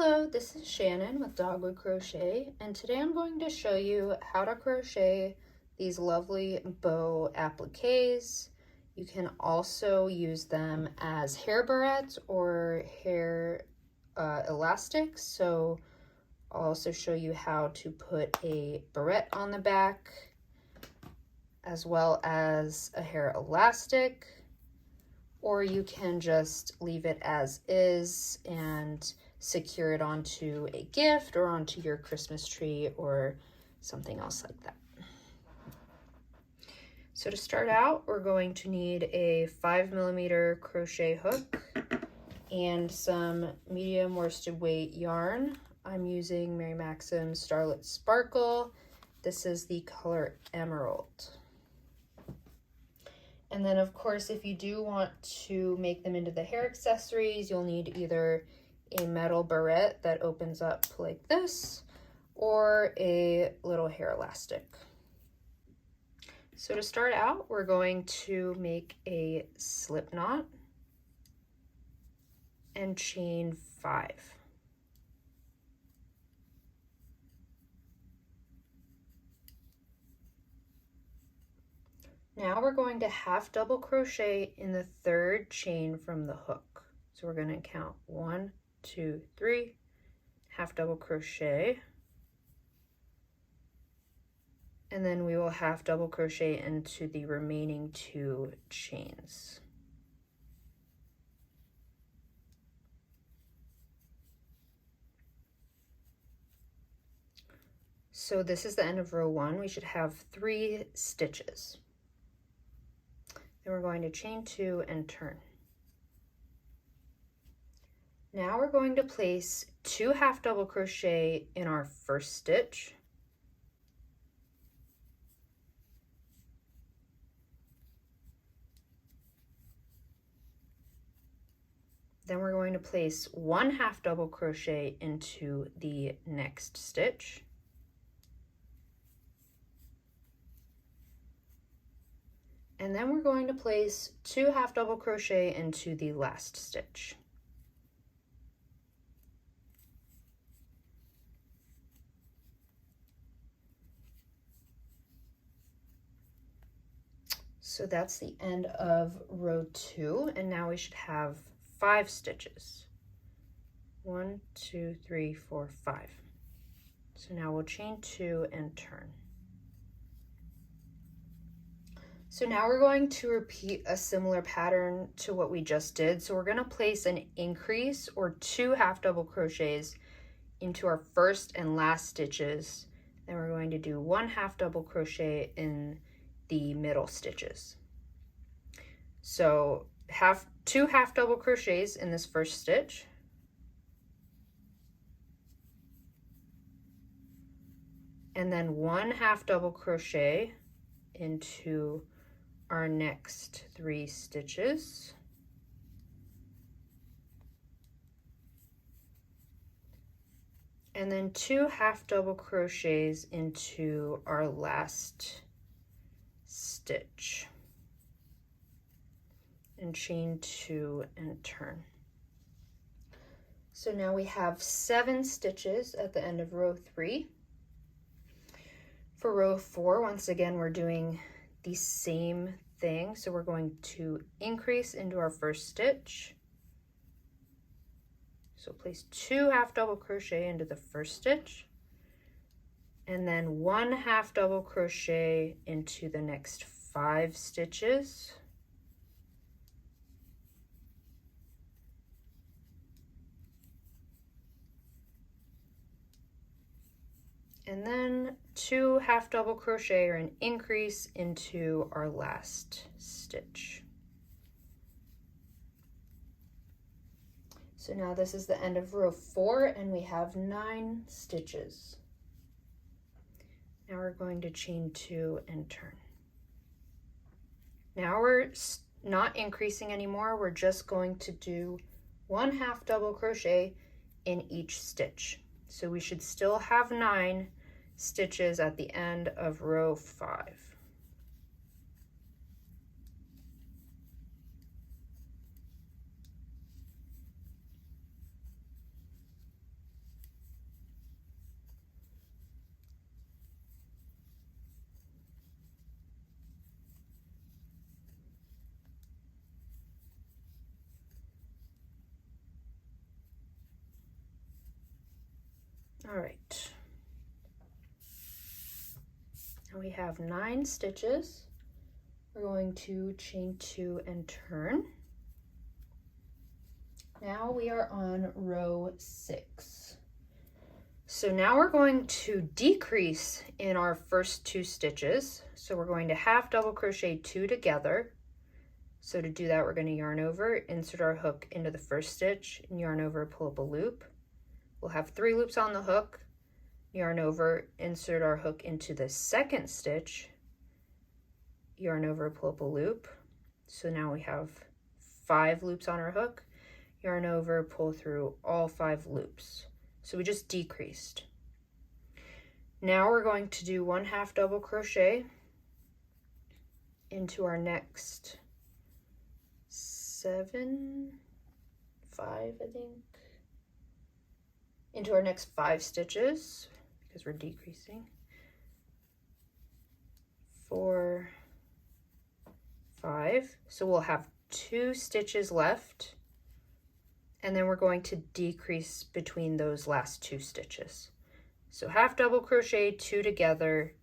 Hello, this is Shannon with Dogwood Crochet, and today I'm going to show you how to crochet these lovely bow appliques. You can also use them as hair barrettes or hair elastics. So I'll also show you how to put a barrette on the back as well as a hair elastic, or you can just leave it as is and secure it onto a gift or onto your Christmas tree or something else like that. So to start out, we're going to need a 5mm crochet hook and some medium worsted weight yarn. I'm using Mary Maxim's Starlit Sparkle. This is the color Emerald. And then of course, if you do want to make them into the hair accessories, you'll need either a metal barrette that opens up like this or a little hair elastic. So to start out, we're going to make a slip knot and chain 5. Now we're going to half double crochet in the 3rd chain from the hook. So we're going to count 1, 2, 3, half double crochet, and then we will half double crochet into the remaining 2 chains. So this is the end of row 1. We should have 3 stitches. Then we're going to chain 2 and turn. Now we're going to place 2 half double crochet in our first stitch. Then we're going to place 1 half double crochet into the next stitch. And then we're going to place 2 half double crochet into the last stitch. So that's the end of row 2, and now we should have 5 stitches. 1, 2, 3, 4, 5. So now we'll chain 2 and turn. So now we're going to repeat a similar pattern to what we just did. So we're going to place an increase or 2 half double crochets into our first and last stitches. Then we're going to do 1 half double crochet in the middle stitches. So 2 half double crochets in this first stitch, and then 1 half double crochet into our next 3 stitches, and then 2 half double crochets into our last stitch, and chain 2 and turn. So now we have 7 stitches at the end of row 3. For row 4, once again, we're doing the same thing. So we're going to increase into our first stitch. So place 2 half double crochet into the first stitch, and then 1 half double crochet into the next 5 stitches. And then 2 half double crochet or an increase into our last stitch. So now this is the end of row 4, and we have 9 stitches. Now we're going to chain 2 and turn. Now we're not increasing anymore. We're just going to do 1 half double crochet in each stitch. So we should still have 9 stitches at the end of row 5. All right. Now we have 9 stitches. We're going to chain 2 and turn. Now we are on row 6. So now we're going to decrease in our first 2 stitches. So we're going to half double crochet 2 together. So to do that, we're going to yarn over, insert our hook into the first stitch, and yarn over, pull up a loop. We'll have 3 loops on the hook, yarn over, insert our hook into the second stitch, yarn over, pull up a loop. So now we have 5 loops on our hook, yarn over, pull through all 5 loops. So we just decreased. Now we're going to do 1 half double crochet into our next 5, I think, into our next 5 stitches because we're decreasing. 4, 5. So we'll have 2 stitches left, and then we're going to decrease between those last 2 stitches. So half double crochet 2 together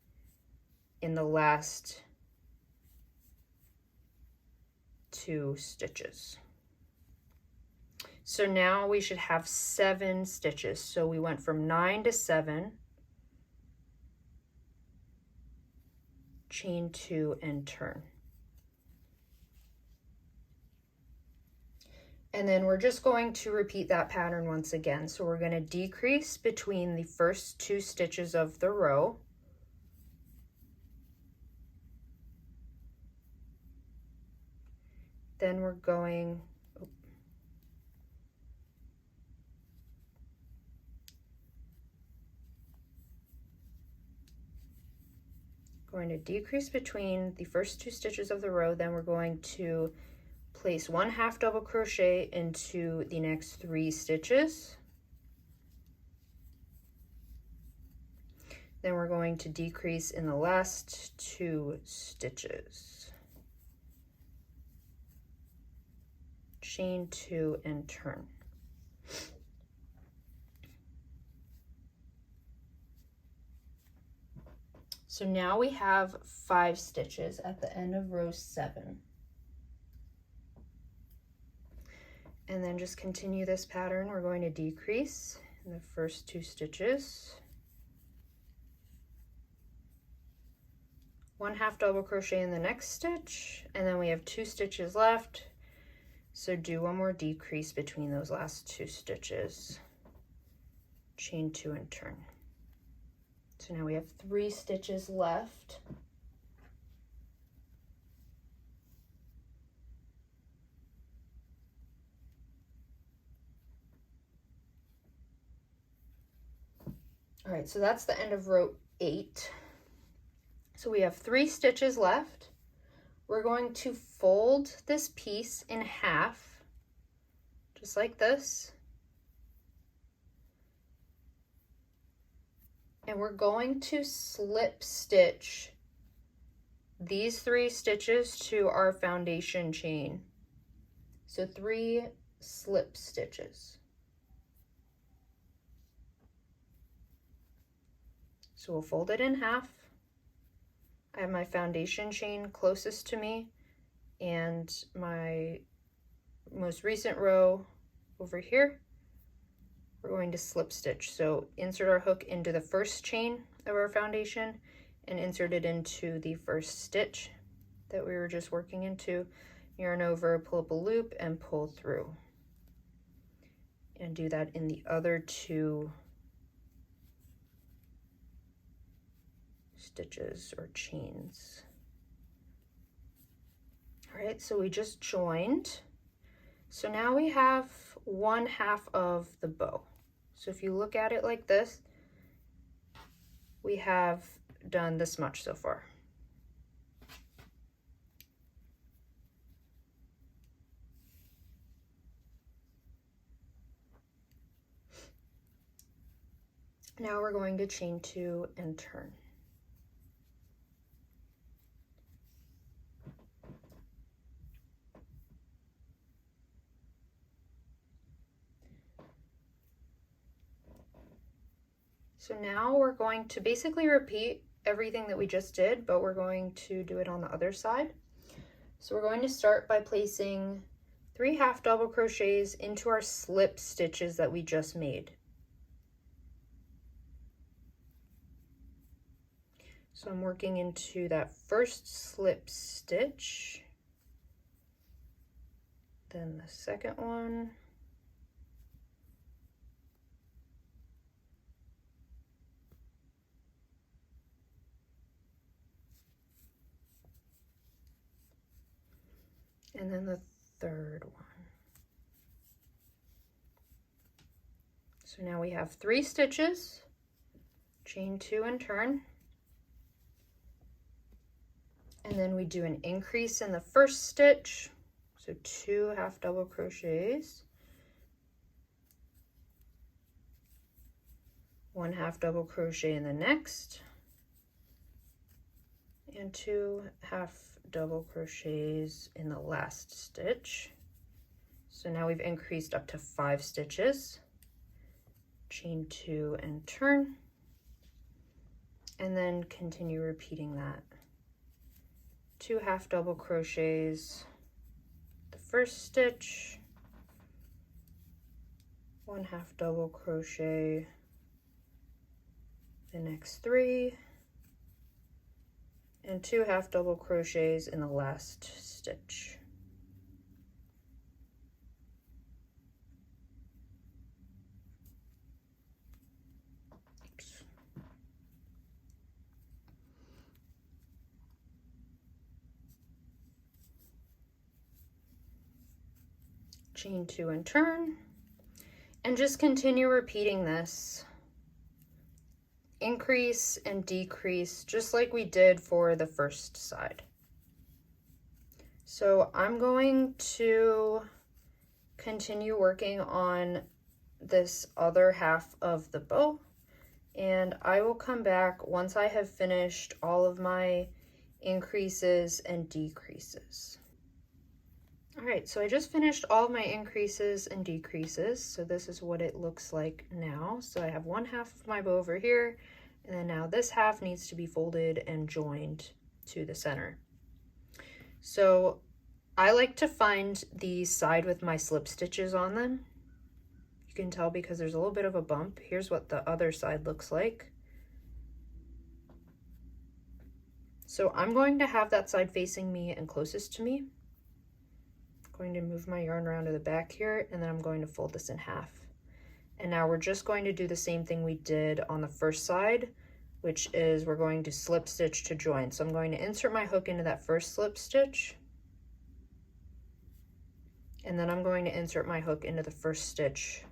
in the last 2 stitches. So now we should have 7 stitches. So we went from 9 to 7, chain 2 and turn. And then we're just going to repeat that pattern once again. So we're going to decrease between the first 2 stitches of the row. Then we're going to decrease between the first 2 stitches of the row. Then we're going to place 1 half double crochet into the next 3 stitches. Then we're going to decrease in the last 2 stitches. Chain 2 and turn. So now we have 5 stitches at the end of row 7. And then just continue this pattern. We're going to decrease in the first 2 stitches. 1 half double crochet in the next stitch, and then we have 2 stitches left. So do 1 more decrease between those last 2 stitches. Chain 2 and turn. So now we have 3 stitches left. All right, so that's the end of row 8. So we have 3 stitches left. We're going to fold this piece in half, just like this. And we're going to slip stitch these 3 stitches to our foundation chain. So 3 slip stitches. So we'll fold it in half. I have my foundation chain closest to me and my most recent row over here. We're going to slip stitch. So insert our hook into the first chain of our foundation and insert it into the first stitch that we were just working into. Yarn over, pull up a loop and pull through. And do that in the other 2 stitches or chains. All right, so we just joined. So now we have 1 half of the bow. So if you look at it like this, we have done this much so far. Now we're going to chain 2 and turn. So now we're going to basically repeat everything that we just did, but we're going to do it on the other side. So we're going to start by placing 3 half double crochets into our slip stitches that we just made. So I'm working into that first slip stitch, then the second one, and then the third one. So now we have 3 stitches, chain 2 and turn, and then we do an increase in the first stitch, so 2 half double crochets, 1 half double crochet in the next, and 2 half double crochets in the last stitch. So now we've increased up to 5 stitches, chain 2 and turn, and then continue repeating that. 2 half double crochets the first stitch, 1 half double crochet the next 3, and 2 half double crochets in the last stitch. Oops. Chain 2 and turn, and just continue repeating this. Increase and decrease just like we did for the first side. So I'm going to continue working on this other half of the bow, and I will come back once I have finished all of my increases and decreases. All right, so I just finished all of my increases and decreases. So this is what it looks like now. So I have 1 half of my bow over here, and then now this half needs to be folded and joined to the center. So I like to find the side with my slip stitches on them. You can tell because there's a little bit of a bump. Here's what the other side looks like. So I'm going to have that side facing me and closest to me. Going to move my yarn around to the back here, and then I'm going to fold this in half. And now we're just going to do the same thing we did on the first side, which is we're going to slip stitch to join. So I'm going to insert my hook into that first slip stitch, and then I'm going to insert my hook into the first stitch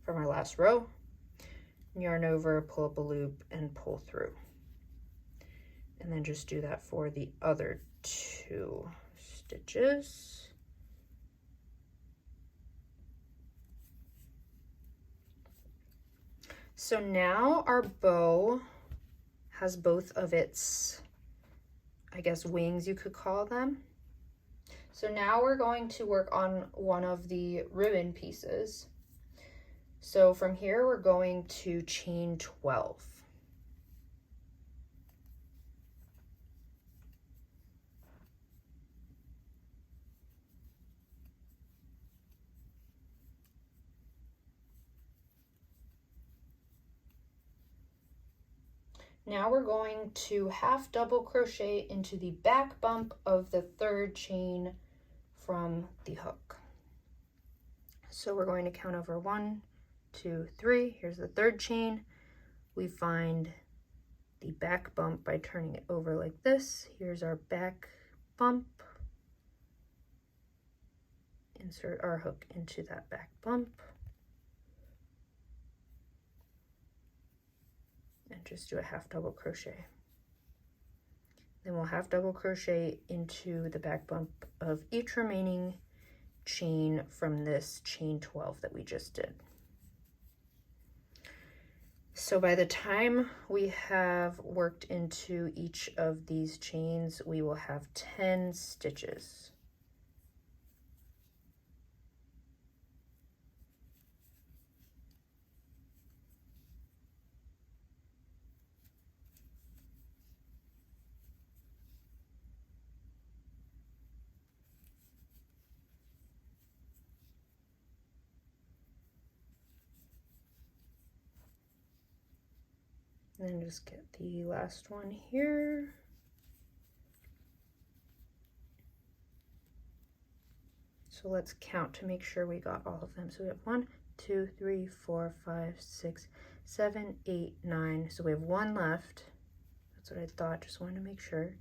for my last row, yarn over, pull up a loop, and pull through. And then just do that for the other 2 stitches. So now our bow has both of its, I guess, wings, you could call them. So now we're going to work on one of the ribbon pieces. So from here, we're going to chain 12. Now we're going to half double crochet into the back bump of the 3rd chain from the hook. So we're going to count over 1, 2, 3. Here's the 3rd chain. We find the back bump by turning it over like this. Here's our back bump. Insert our hook into that back bump. And just do a half double crochet. Then we'll half double crochet into the back bump of each remaining chain from this chain 12 that we just did. So by the time we have worked into each of these chains, we will have 10 stitches. And then just get the last one here. So let's count to make sure we got all of them. So we have 1, 2, 3, 4, 5, 6, 7, 8, 9. So we have one left. That's what I thought, just wanted to make sure.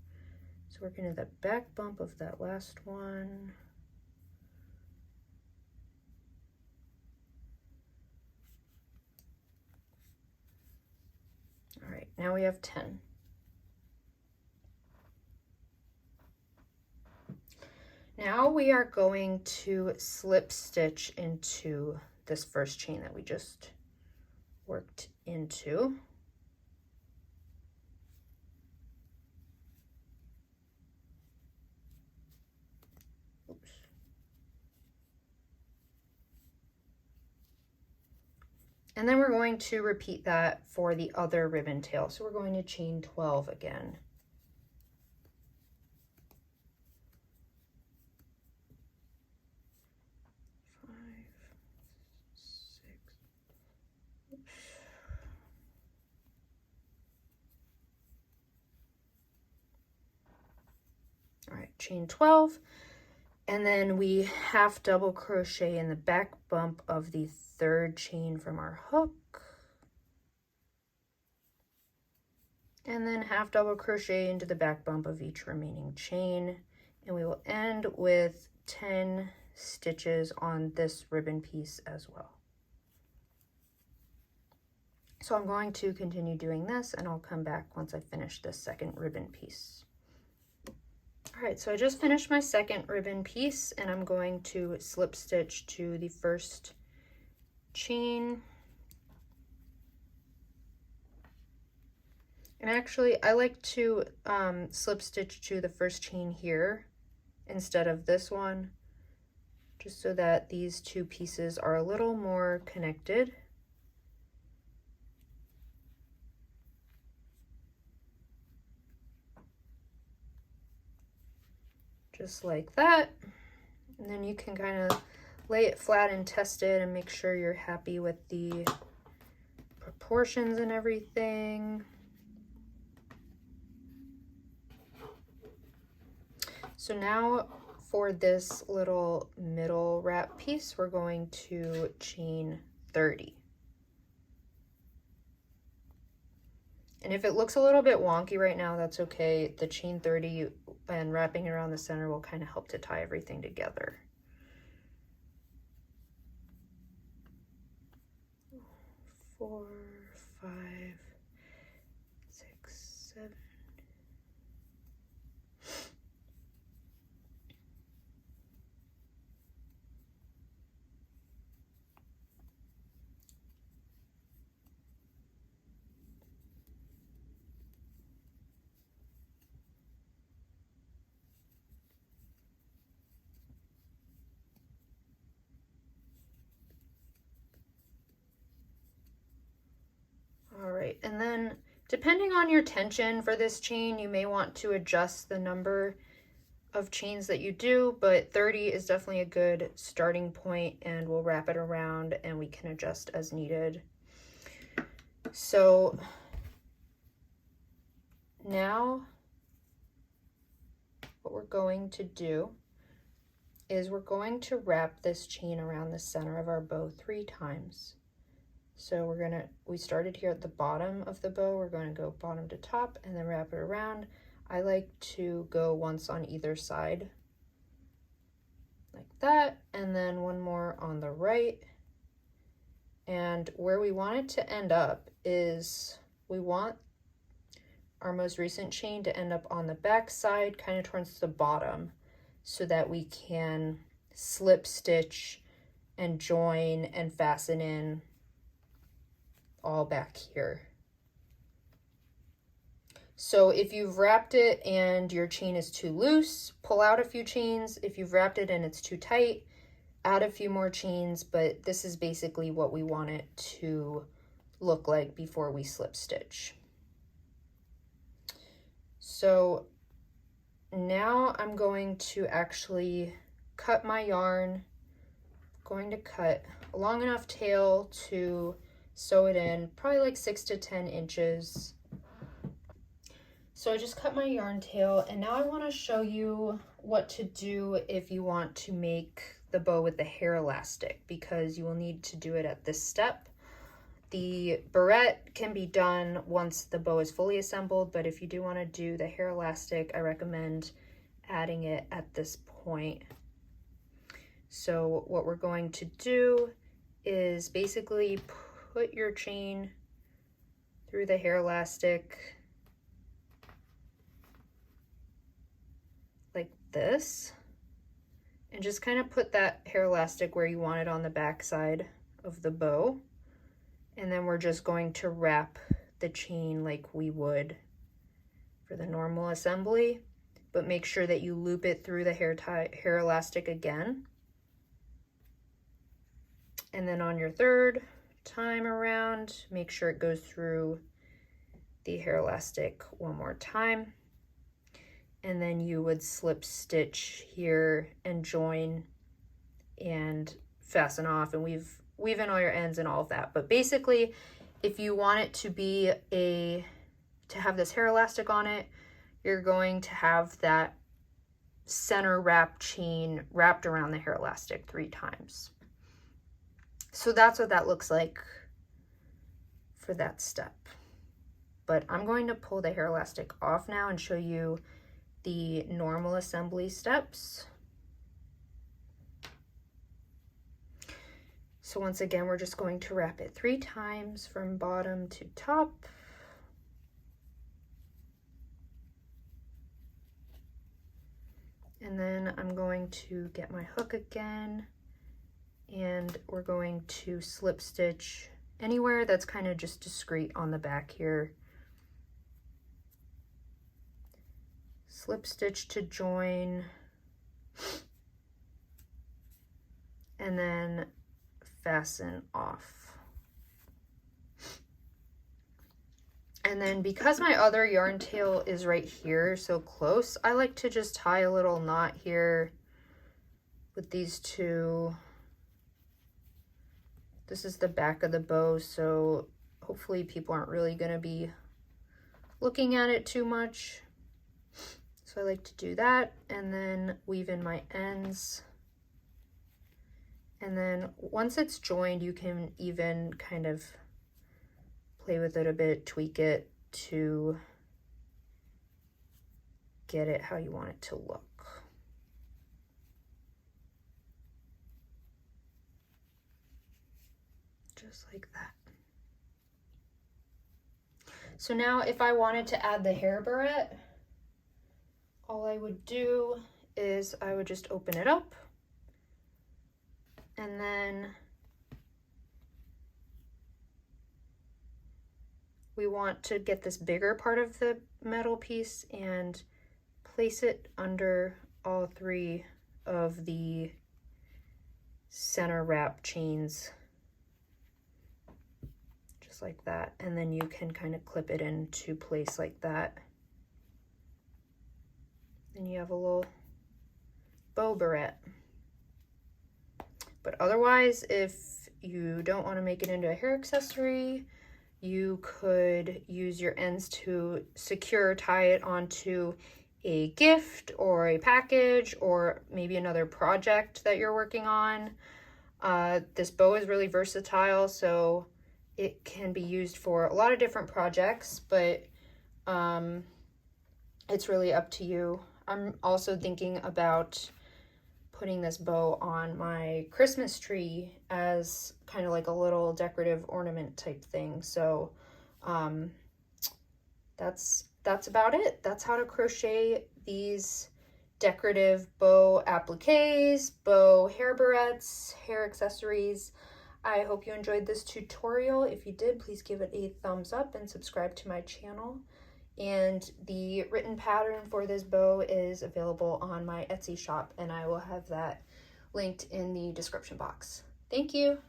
So we're gonna do the back bump of that last one. All right, now we have 10. Now we are going to slip stitch into this first chain that we just worked into. Oops. And then we're going to repeat that for the other ribbon tail. So we're going to chain 12 again. All right, chain 12, and then we half double crochet in the back bump of the third chain from our hook, and then half double crochet into the back bump of each remaining chain, and we will end with 10 stitches on this ribbon piece as well. So I'm going to continue doing this, and I'll come back once I finish this second ribbon piece. All right, so I just finished my second ribbon piece, and I'm going to slip stitch to the first chain. And actually, I like to slip stitch to the first chain here instead of this one, just so that these two pieces are a little more connected. Just like that. And then you can kind of lay it flat and test it and make sure you're happy with the proportions and everything. So now for this little middle wrap piece, we're going to chain 30. And if it looks a little bit wonky right now, that's okay. The chain 30 and wrapping it around the center will kind of help to tie everything together. Four, 5, 6, 7. All right, and then depending on your tension for this chain, you may want to adjust the number of chains that you do, but 30 is definitely a good starting point, and we'll wrap it around and we can adjust as needed. So now what we're going to do is we're going to wrap this chain around the center of our bow 3 times. So we started here at the bottom of the bow, we're going to go bottom to top and then wrap it around. I like to go once on either side, like that, and then one more on the right. And where we want it to end up is we want our most recent chain to end up on the back side, kind of towards the bottom, so that we can slip stitch and join and fasten in all back here. So if you've wrapped it and your chain is too loose, pull out a few chains. If you've wrapped it and it's too tight, add a few more chains, but this is basically what we want it to look like before we slip stitch. So now I'm going to actually cut my yarn. I'm going to cut a long enough tail to sew it in, probably like 6 to 10 inches. So I just cut my yarn tail, and now I want to show you what to do if you want to make the bow with the hair elastic, because you will need to do it at this step. The barrette can be done once the bow is fully assembled, but if you do want to do the hair elastic, I recommend adding it at this point. So what we're going to do is basically put your chain through the hair elastic like this, and just kind of put that hair elastic where you want it on the back side of the bow. And then we're just going to wrap the chain like we would for the normal assembly, but make sure that you loop it through the hair elastic again. And then on your third time around, make sure it goes through the hair elastic one more time. And then you would slip stitch here and join and fasten off and weave in all your ends and all of that. But basically, if you want it to have this hair elastic on it, you're going to have that center wrap chain wrapped around the hair elastic 3 times. So that's what that looks like for that step. But I'm going to pull the hair elastic off now and show you the normal assembly steps. So once again, we're just going to wrap it 3 times from bottom to top. And then I'm going to get my hook again, and we're going to slip stitch anywhere that's kind of just discreet on the back here. Slip stitch to join, and then fasten off. And then because my other yarn tail is right here so close, I like to just tie a little knot here with these 2. This is the back of the bow, so hopefully people aren't really going to be looking at it too much. So I like to do that and then weave in my ends. And then once it's joined, you can even kind of play with it a bit, tweak it to get it how you want it to look. Just like that. So now if I wanted to add the hair barrette, all I would do is I would just open it up, and then we want to get this bigger part of the metal piece and place it under all 3 of the center wrap chains, just like that. And then you can kind of clip it into place like that. And you have a little bow barrette. But otherwise, if you don't want to make it into a hair accessory, you could use your ends to secure, tie it onto a gift or a package or maybe another project that you're working on. This bow is really versatile, so it can be used for a lot of different projects, but it's really up to you. I'm also thinking about putting this bow on my Christmas tree as kind of like a little decorative ornament type thing. So that's about it. That's how to crochet these decorative bow appliques, bow hair barrettes, hair accessories. I hope you enjoyed this tutorial. If you did, please give it a thumbs up and subscribe to my channel. And the written pattern for this bow is available on my Etsy shop, and I will have that linked in the description box. Thank you.